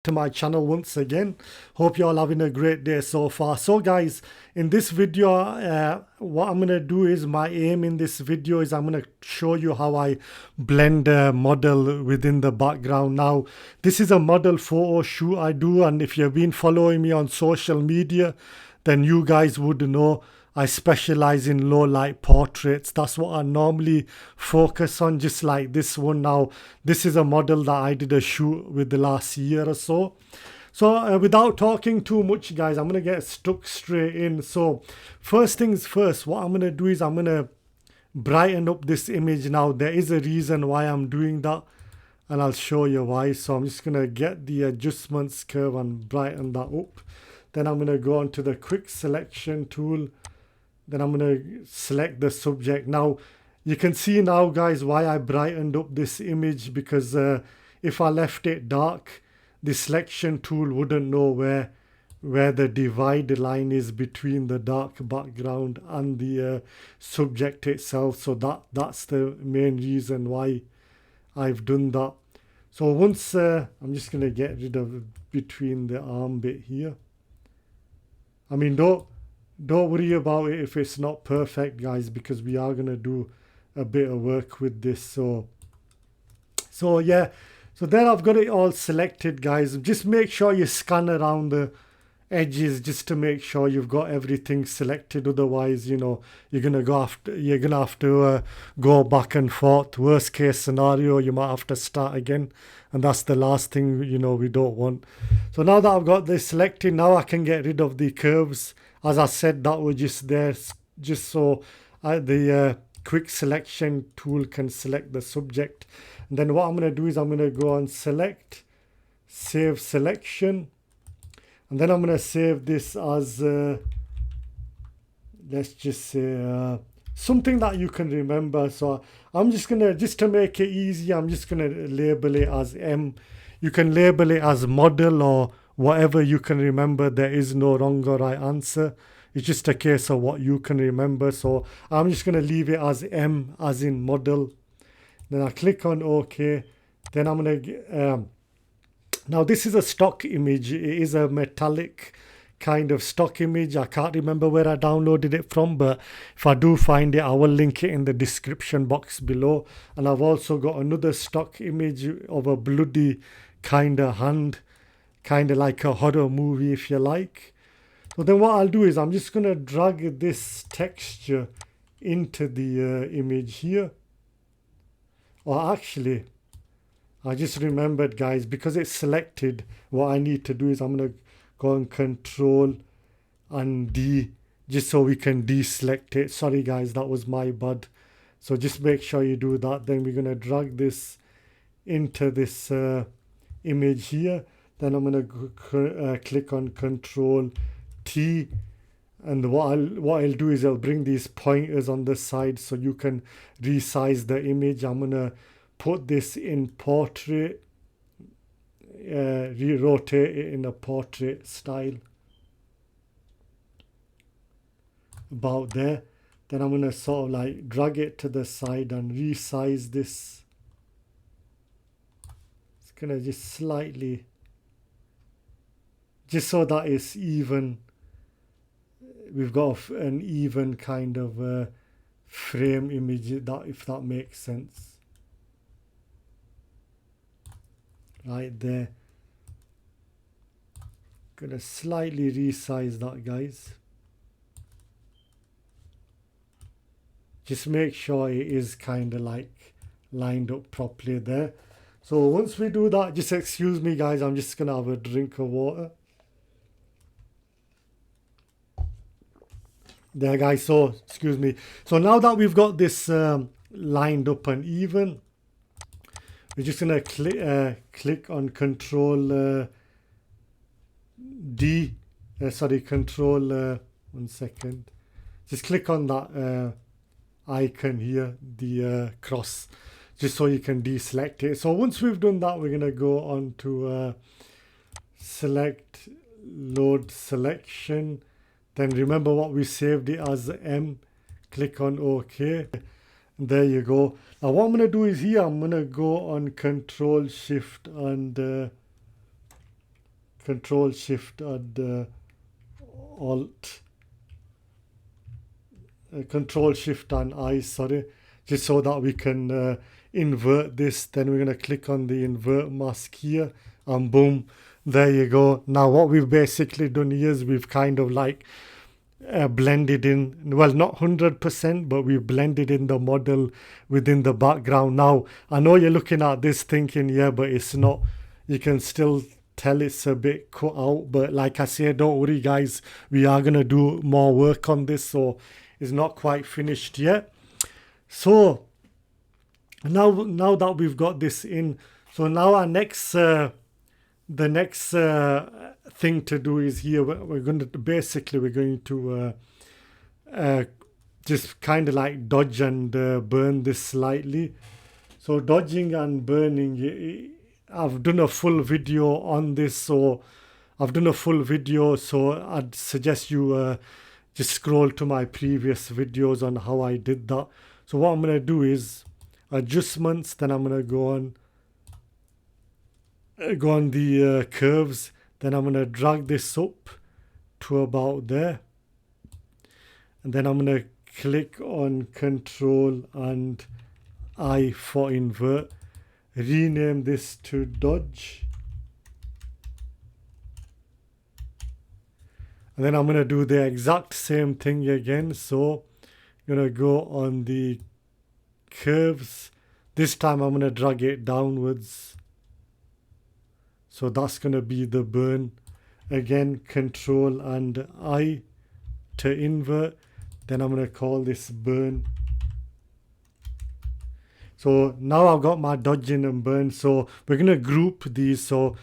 to my channel once again. Hope you're all having a great day so far. So guys, in this video what I'm gonna do is, my aim in this video is I'm gonna show you how I blend a model within the background. Now this is a model photo shoot I do, and if you've been following me on social media, then you guys would know I specialize in low light portraits. That's what I normally focus on, just like this one. Now this is a model that I did a shoot with the last year or so. So without talking too much guys, I'm gonna get stuck straight in. So first things first, what I'm gonna do is I'm gonna brighten up this image. Now there is a reason why I'm doing that, and I'll show you why. So I'm just gonna get the adjustments curve and brighten that up. Then I'm gonna go on to the quick selection tool. Then I'm going to select the subject. Now you can see now guys why I brightened up this image, because if I left it dark, the selection tool wouldn't know where the divide line is between the dark background and the subject itself. So that's the main reason why I've done that. So once I'm just going to get rid of between the arm bit here. I mean, don't worry about it if it's not perfect guys, because we are going to do a bit of work with this. So yeah, so then I've got it all selected guys. Just make sure you scan around the edges just to make sure you've got everything selected. Otherwise, you know, you're gonna have to go back and forth. Worst case scenario, you might have to start again, and that's the last thing, you know, we don't want. So now that I've got this selected, now I can get rid of the curves. As I said, that was just there just so the quick selection tool can select the subject. And then what I'm going to do is I'm going to go on select, save selection, and then I'm going to save this as let's just say something that you can remember. So I'm just going to, just to make it easy, I'm just going to label it as M. You can label it as model or whatever you can remember. There is no wrong or right answer. It's just a case of what you can remember. So I'm just going to leave it as M, as in model. Then I click on OK. Then I'm going to now this is a stock image. It is a metallic kind of stock image. I can't remember where I downloaded it from, but if I do find it, I will link it in the description box below. And I've also got another stock image of a bloody kind of hand, kind of like a horror movie if you like. So then what I'll do is I'm just going to drag this texture into the image here. Or actually, I just remembered guys, because it's selected, what I need to do is I'm going to go on Control and D, just so we can deselect it. Sorry guys, that was my bad. So just make sure you do that. Then we're going to drag this into this image here. Then I'm going to click on Control T, and what I'll do is I'll bring these pointers on the side so you can resize the image. I'm going to put this in portrait, re-rotate it in a portrait style, about there. Then I'm going to sort of like drag it to the side and resize this. It's going to just slightly, just so that it's even. We've got an even kind of frame image, that, if that makes sense. Right there. Gonna slightly resize that guys. Just make sure it is kind of like lined up properly there. So once we do that, just excuse me guys, I'm just gonna have a drink of water. There guys, so excuse me. So now that we've got this lined up and even, we're just gonna click on Control D, Control 1 second, just click on that icon here, the cross, just so you can deselect it. So once we've done that, we're gonna go on to select, load selection. Then remember what we saved it as M. Click on OK. There you go. Now what I'm going to do is here, I'm going to go on Control Shift and Control Shift and Alt, Control Shift and I, sorry, just so that we can invert this. Then we're going to click on the invert mask here, and boom, there you go. Now what we've basically done here is we've kind of like blended in, well, not 100%, but we've blended in the model within the background. Now I know you're looking at this thinking, yeah, but it's not, you can still tell it's a bit cut out, but like I say, don't worry guys, we are gonna do more work on this, so it's not quite finished yet. So now that we've got this in, so now our next the next thing to do is here, we're going to just kind of like dodge and burn this slightly. So dodging and burning, I've done a full video on this, so I'd suggest you just scroll to my previous videos on how I did that. So what I'm going to do is adjustments, then I'm going to go on the curves, then I'm going to drag this up to about there, and then I'm going to click on Control and I for invert, rename this to dodge, and then I'm going to do the exact same thing again. So I'm going to go on the curves, this time I'm going to drag it downwards, so that's going to be the burn. Again, Control and I to invert, then I'm going to call this burn. So now I've got my dodging and burn, so we're going to group these. So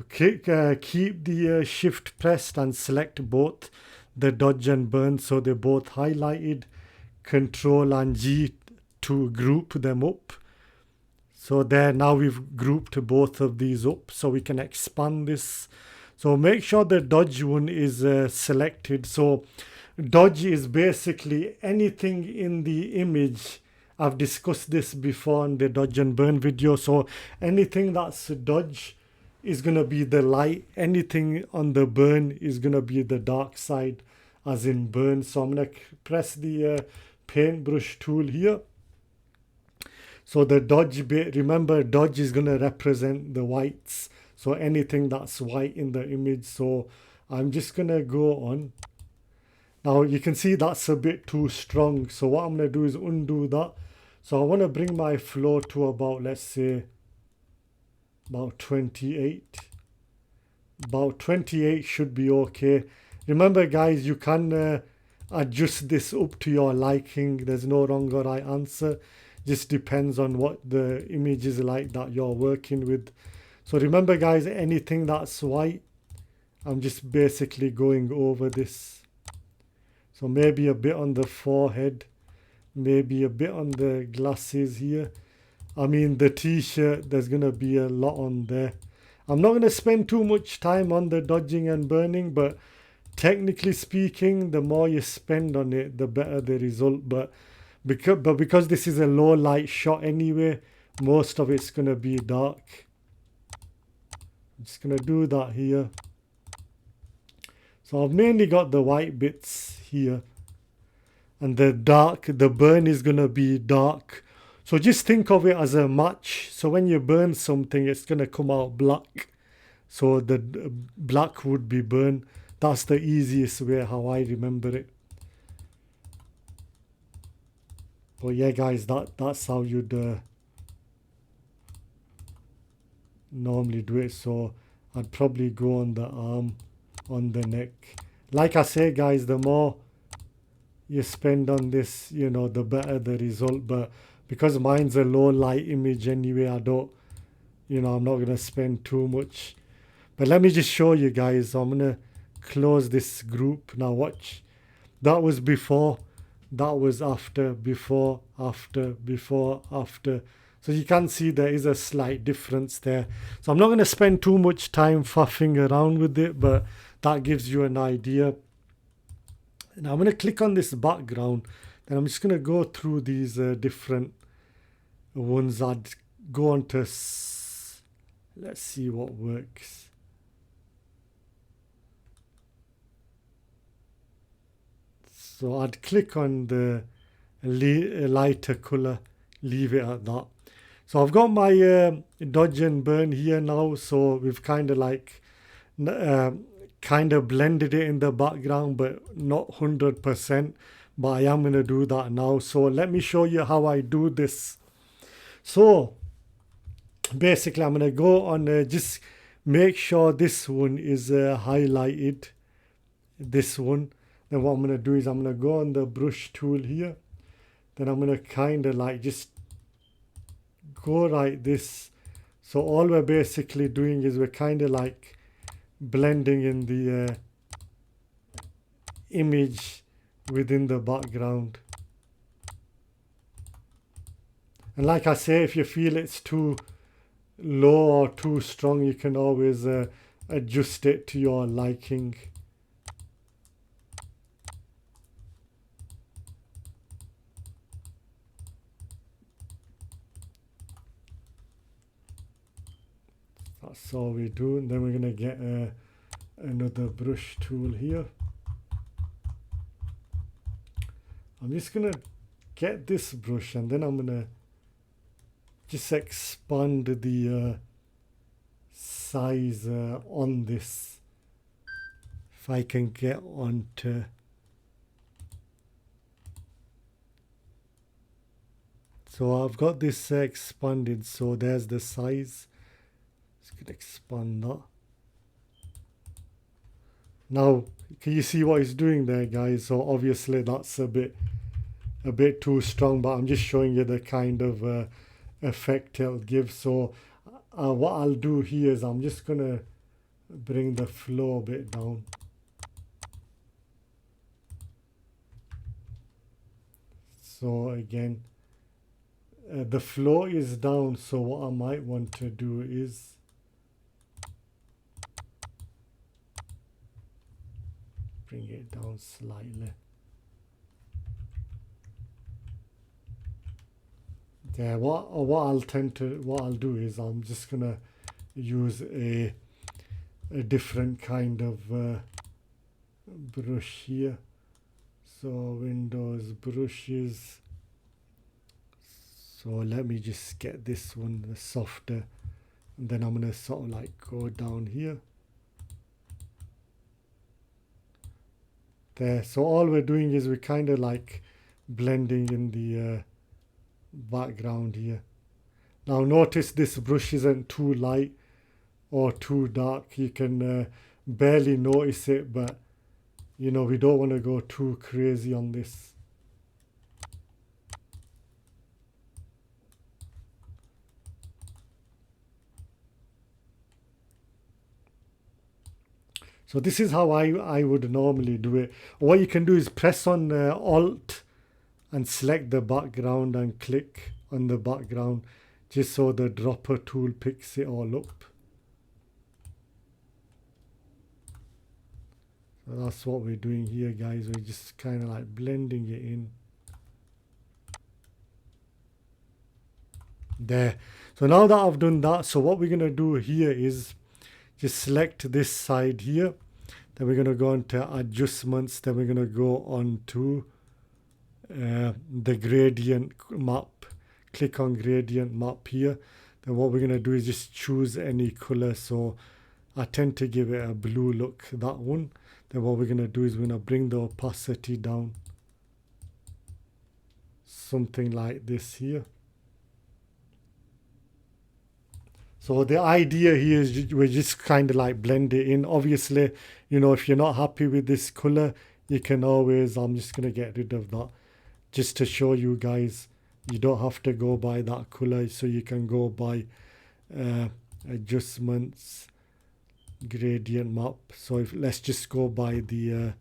keep the shift pressed and select both the dodge and burn, so they're both highlighted. Control and G to group them up. So there, now we've grouped both of these up, so we can expand this. So make sure the dodge one is selected. So dodge is basically anything in the image. I've discussed this before in the dodge and burn video. So anything that's dodge is going to be the light. Anything on the burn is going to be the dark side, as in burn. So I'm going to press the paintbrush tool here. So the dodge bit, remember dodge is going to represent the whites. So anything that's white in the image. So I'm just going to go on. Now you can see that's a bit too strong. So what I'm going to do is undo that. So I want to bring my flow to about, let's say, about 28. About 28 should be okay. Remember guys, you can adjust this up to your liking. There's no wrong or right answer. Just depends on what the image is like that you're working with. So remember guys, anything that's white, I'm just basically going over this. So maybe a bit on the forehead, maybe a bit on the glasses here. I mean the t-shirt, there's going to be a lot on there. I'm not going to spend too much time on the dodging and burning, but technically speaking, the more you spend on it, the better the result. But because this is a low light shot anyway, most of it's going to be dark. I'm just going to do that here. So I've mainly got the white bits here, and the burn is going to be dark. So just think of it as a match. So when you burn something, it's going to come out black. So the black would be burn. That's the easiest way how I remember it. But yeah guys, that's how you'd normally do it. So I'd probably go on the arm, on the neck. Like I say guys, the more you spend on this, you know, the better the result. But because mine's a low light image anyway, I don't, you know, I'm not going to spend too much. But let me just show you guys. I'm going to close this group. Now watch. That was before. That was after, before, after, before, after. So you can see there is a slight difference there. So I'm not going to spend too much time faffing around with it, but that gives you an idea. Now I'm going to click on this background. Then I'm just going to go through these different ones. I'd go on to, let's see what works. So I'd click on the lighter color, leave it at that. So I've got my dodge and burn here now, so we've kind of like kind of blended it in the background, but not 100%, but I am going to do that now. So let me show you how I do this. So basically I'm going to go on just make sure this one is highlighted, this one. Then what I'm going to do is I'm going to go on the brush tool here, then I'm going to kind of like just go like this. So all we're basically doing is we're kind of like blending in the image within the background. And like I say, if you feel it's too low or too strong, you can always adjust it to your liking. That's all we do. And then we're going to get another brush tool here. I'm just going to get this brush and then I'm going to just expand the size on this. If I can get onto... So I've got this expanded, so there's the size. Just gonna expand that. Now, can you see what it's doing there, guys? So obviously that's a bit too strong, but I'm just showing you the kind of effect it'll give. So what I'll do here is I'm just gonna bring the flow a bit down. So again, the flow is down, so what I might want to do is bring it down slightly. Yeah, what I'll do is I'm just gonna use a different kind of brush here. So Windows brushes. So let me just get this one, the softer, and then I'm gonna sort of like go down here. There. So all we're doing is we're kind of like blending in the background here. Now notice this brush isn't too light or too dark. You can barely notice it, but you know, we don't want to go too crazy on this. So this is how I would normally do it. What you can do is press on Alt and select the background and click on the background just so the dropper tool picks it all up. So that's what we're doing here, guys. We're just kind of like blending it in. There. So now that I've done that, so what we're going to do here is just select this side here. Then we're going to go into adjustments. Then we're going to go on to the gradient map. Click on gradient map here. Then what we're going to do is just choose any color. So I tend to give it a blue look, that one. Then what we're going to do is we're going to bring the opacity down. Something like this here. So the idea here is we just kind of like blend it in. Obviously, you know, if you're not happy with this color, you can always, I'm just going to get rid of that just to show you guys. You don't have to go by that color, so you can go by adjustments, gradient map. So let's just go by the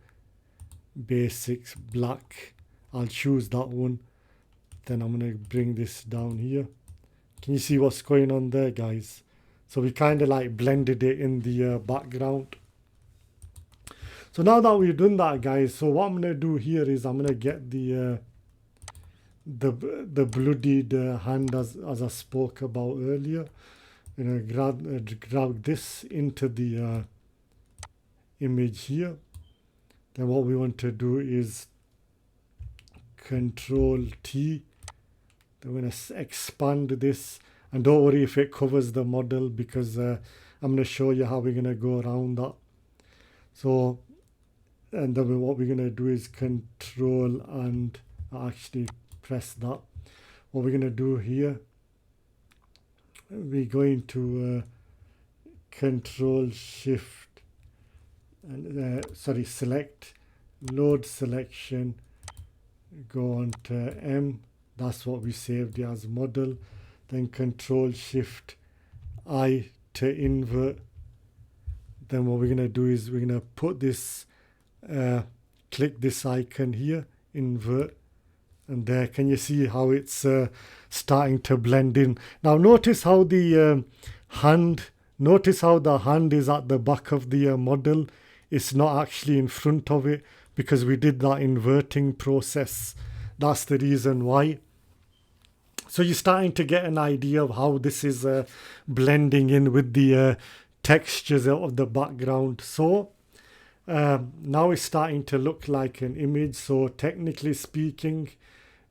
basics black. I'll choose that one. Then I'm going to bring this down here. Can you see what's going on there, guys? So we kind of like blended it in the background. So now that we've done that, guys, so what I'm going to do here is I'm going to get the bloodied hand as I spoke about earlier. I'm going to grab this into the image here. Then what we want to do is Control T. Then we're going to expand this, and don't worry if it covers the model, because I'm going to show you how we're going to go around that. So, and then what we're going to do is Control and actually press that. What we're going to do here, we're going to Control Shift and select load selection, go on to M. That's what we saved it as model. Then Control Shift I to invert. Then what we're going to do is we're going to put this, click this icon here, invert, and there. Can you see how it's starting to blend in? Now notice how the hand is at the back of the model. It's not actually in front of it, because we did that inverting process. That's the reason why. So you're starting to get an idea of how this is blending in with the textures of the background. So now it's starting to look like an image. So technically speaking,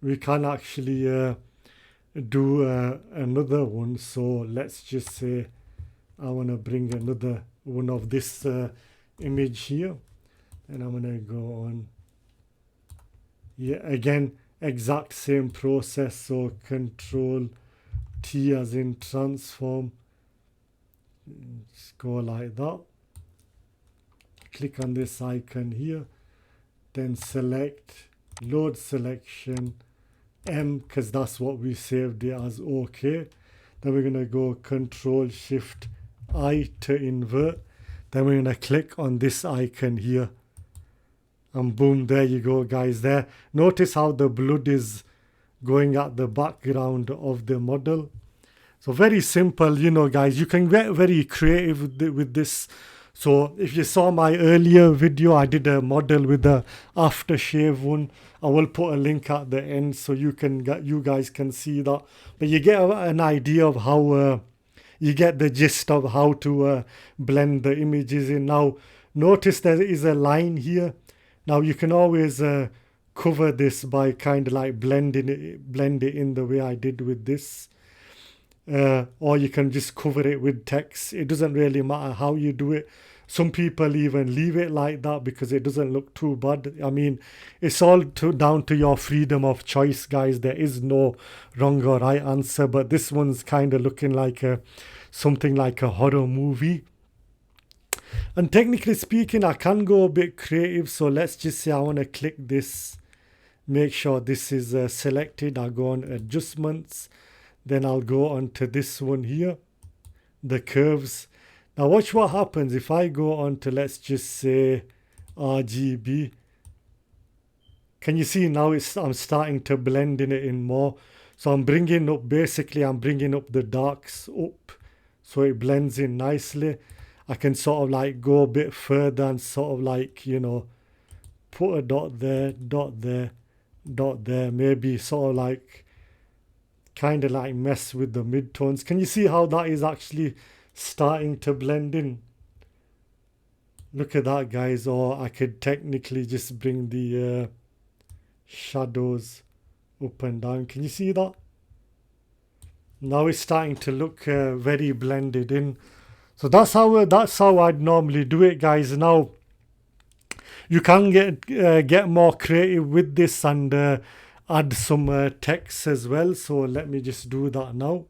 we can actually do another one. So let's just say I want to bring another one of this image here, and I'm going to go on. Yeah, again, exact same process. So Control T as in transform. Just go like that. Click on this icon here, then select load selection M, because that's what we saved it as. OK. Then we're going to go Control Shift I to invert. Then we're going to click on this icon here, and boom, there you go, guys. There, notice how the blood is going at the background of the model. So very simple, you know, guys. You can get very creative with this. So if you saw my earlier video, I did a model with the aftershave one. I will put a link at the end so you guys can see that. But you get an idea of how you get the gist of how to blend the images in. Now notice there is a line here. Now you can always cover this by kind of like blend it in the way I did with this. Or you can just cover it with text. It doesn't really matter how you do it. Some people even leave it like that because it doesn't look too bad. I mean, it's all down to your freedom of choice, guys. There is no wrong or right answer, but this one's kind of looking like something like a horror movie. And technically speaking, I can go a bit creative. So let's just say I want to click this, make sure this is selected. I'll go on adjustments. Then I'll go on to this one here, the curves. Now watch what happens if I go on to, let's just say, RGB. Can you see now I'm starting to blend it in more. So I'm bringing up the darks up so it blends in nicely. I can sort of like go a bit further and sort of like, you know, put a dot there, dot there, dot there. Maybe sort of like kind of like mess with the midtones. Can you see how that is actually starting to blend in? Look at that, guys. Or I could technically just bring the shadows up and down. Can you see that? Now it's starting to look very blended in. So that's how I'd normally do it, guys. Now you can get more creative with this and add some text as well. So let me just do that now.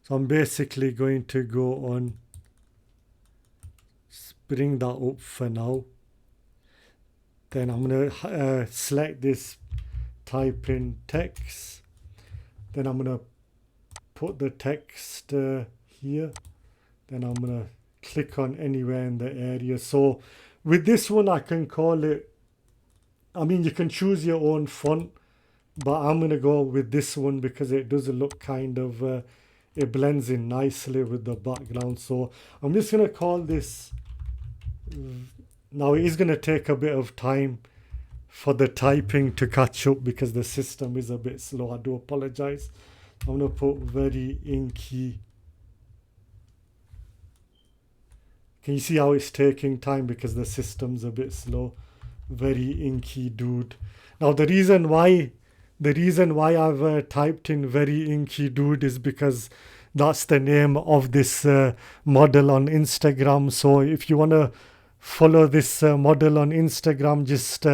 So I'm basically going to go on, bring that up for now. Then I'm going to select this, type in text. Then I'm going to put the text here. Then I'm going to click on anywhere in the area. So with this one, I can call it, I mean, you can choose your own font, but I'm going to go with this one because it does look kind of, it blends in nicely with the background. So I'm just going to call this, now it is going to take a bit of time for the typing to catch up because the system is a bit slow. I do apologize. I'm going to put very inky. Can you see how it's taking time because the system's a bit slow? Very inky dude. Now the reason why The reason why I've typed in very inky dude is because that's the name of this model on Instagram. So if you want to follow this model on Instagram, just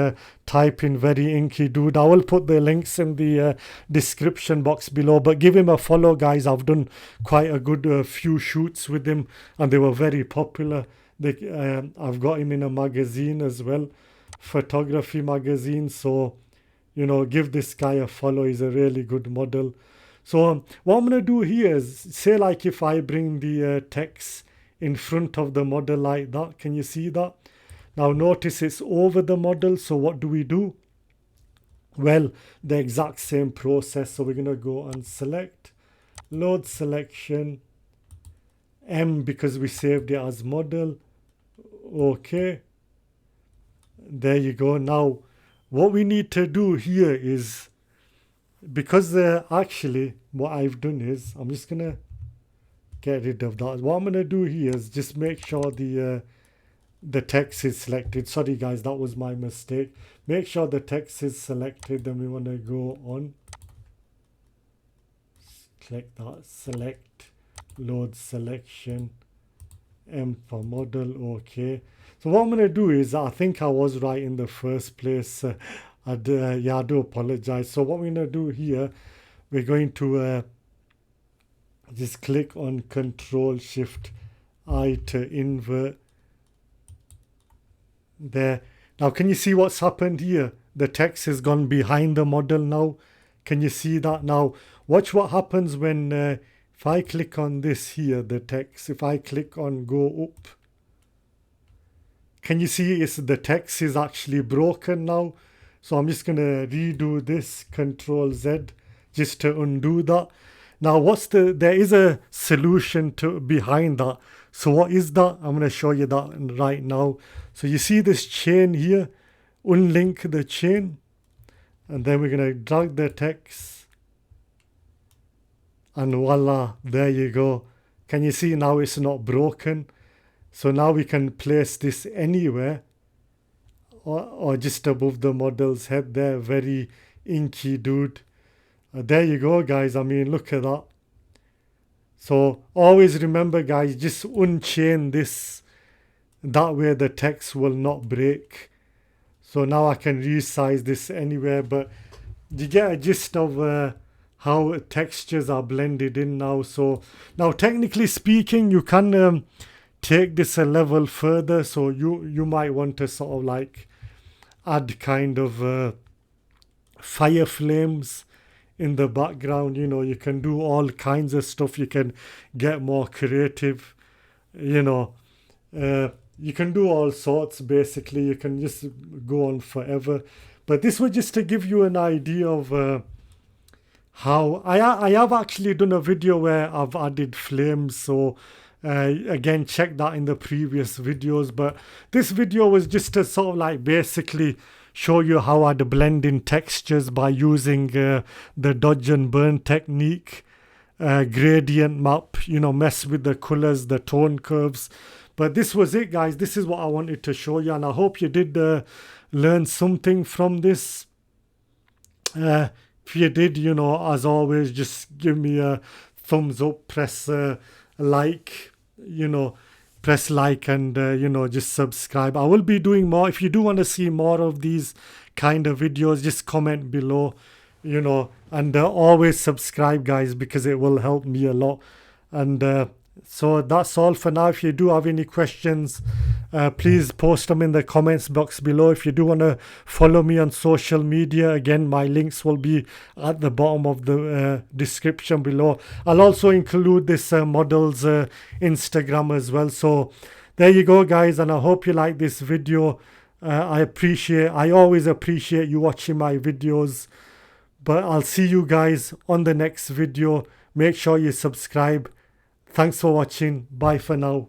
type in very inky dude. I will put the links in the description box below, but give him a follow, guys. I've done quite a good few shoots with him and they were very popular. I've got him in a magazine as well, photography magazine. So you know, give this guy a follow. He's a really good model. So what I'm going to do here is, say like if I bring the text in front of the model like that, can you see that? Now notice it's over the model. So what do? Well, the exact same process. So we're going to go and select, load selection, M because we saved it as model. Okay. There you go. Now, what we need to do here is, because actually what I've done is, I'm just going to get rid of that. What I'm going to do here is just make sure the text is selected. Sorry guys, that was my mistake. Make sure the text is selected. Then we want to go on. Click that, select, load selection, M for model. Okay. So what I'm going to do is, I think I was right in the first place. I do apologize. So what we're going to do here, we're going to just click on Control Shift I to invert. There. Now can you see what's happened here? The text has gone behind the model now. Can you see that? Now watch what happens when if I click on this here, the text, if I click on go up, can you see the text is actually broken now? So I'm just going to redo this, Control Z, just to undo that. Now there is a solution behind that. So what is that? I'm going to show you that right now. So you see this chain here, unlink the chain, and then we're going to drag the text, and voila, there you go. Can you see now it's not broken? So now we can place this anywhere or just above the model's head there. Very inky dude. There you go, guys. I mean, look at that. So always remember, guys, just unchain this. That way the text will not break. So now I can resize this anywhere, but you get a gist of how textures are blended in now. So now technically speaking, you can take this a level further. So you might want to sort of like add kind of fire flames in the background. You know, you can do all kinds of stuff. You can get more creative, you know. You can do all sorts. Basically, you can just go on forever. But this was just to give you an idea of how I have actually done a video where I've added flames. So again, check that in the previous videos. But this video was just to sort of like basically show you how I'd blend in textures by using the dodge and burn technique, gradient map, you know, mess with the colors, the tone curves. But this was it, guys. This is what I wanted to show you, and I hope you did learn something from this. If you did, you know, as always, just give me a thumbs up, press like, you know, press like, and you know, just subscribe. I will be doing more. If you do want to see more of these kind of videos, just comment below, you know, and always subscribe, guys, because it will help me a lot. And so that's all for now. If you do have any questions, please post them in the comments box below. If you do want to follow me on social media, again, my links will be at the bottom of the description below. I'll also include this model's Instagram as well. So there you go, guys, and I hope you like this video. I always appreciate you watching my videos, but I'll see you guys on the next video. Make sure you subscribe. Thanks for watching. Bye for now.